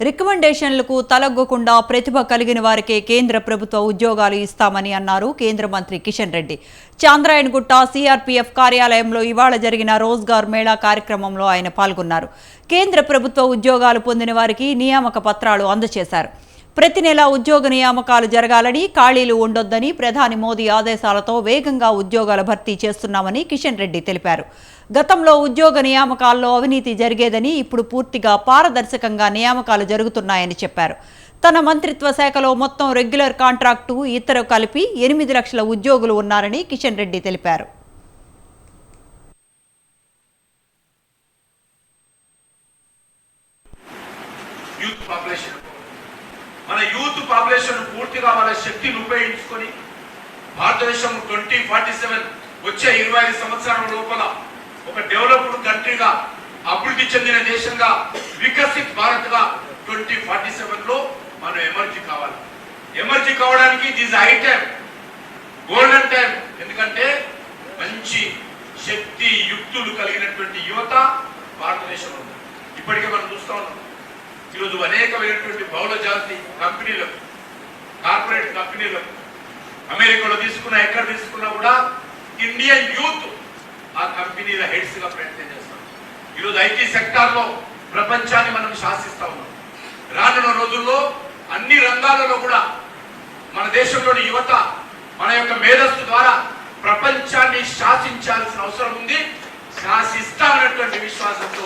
రికమెండేషన్లకు తలగ్గకుండా ప్రతిభ కలిగిన వారికే కేంద్ర ప్రభుత్వ ఉద్యోగాలు ఇస్తామని అన్నారు కేంద్ర మంత్రి కిషన్ రెడ్డి. చాంద్రాయణగుట్ట సిఆర్పీఎఫ్ కార్యాలయంలో ఇవాళ జరిగిన రోజ్గార్ మేళా కార్యక్రమంలో ఆయన పాల్గొన్నారు. కేంద్ర ప్రభుత్వ ఉద్యోగాలు పొందిన వారికి నియామక పత్రాలు అందజేశారు. ప్రతి నెల ఉద్యోగ నియామకాలు జరగాలని, ఖాళీలు ఉండొద్దని ప్రధాని మోదీ ఆదేశాలతో వేగంగా ఉద్యోగాల భర్తీ చేస్తున్నామని కిషన్ రెడ్డి తెలిపారు. గతంలో ఉద్యోగ నియామకాల్లో అవినీతి జరిగేదని, ఇప్పుడు పూర్తిగా పారదర్శకంగా నియామకాలు జరుగుతున్నాయని చెప్పారు. తన మంత్రిత్వ శాఖలో మొత్తం రెగ్యులర్ కాంట్రాక్టు ఇతర కలిపి 8 లక్షల ఉద్యోగులు ఉన్నారని కిషన్ రెడ్డి తెలిపారు. మన యూత్ పాపులేషన్ పూర్తిగా వాళ్ళ శక్తిని ఉపయోగించుకొని భారతదేశం 2047 వచ్చే 25 సంవత్సరాల లోపల ఒక డెవలప్డ్ కంట్రీగా, అభివృద్ధి చెందిన దేశంగా, వికసిత్ భారత్ గా 2047 లో మనం ఎమర్జీ కావాలి. ఎమర్జీ కావడానికి this high time, golden time. ఎందుకంటే మంచి శక్తి యుక్తులు కలిగినటువంటి యువత భారతదేశంలో ఉంది. ఇప్పటికే మనం చూస్తా ఉన్నాం. ఈరోజు అనేకమైనటువంటి బహుళ జాతి కంపెనీలకు, కార్పొరేట్ కంపెనీలకు అమెరికాలో తీసుకున్నా, ఎక్కడ తీసుకున్నా కూడా ఇండియన్ యూత్ ఆ కంపెనీల హెడ్స్ గా ప్రయత్నం చేస్తాం. ఈరోజు ఐటీ సెక్టార్ లో ప్రపంచాన్ని మనం శాసిస్తా ఉన్నాం. రానున్న రోజుల్లో అన్ని రంగాలలో కూడా మన దేశంలోని యువత మన యొక్క మేధస్సు ద్వారా ప్రపంచాన్ని శాసించాల్సిన అవసరం ఉంది. శాసిస్తామన్నటువంటి విశ్వాసంతో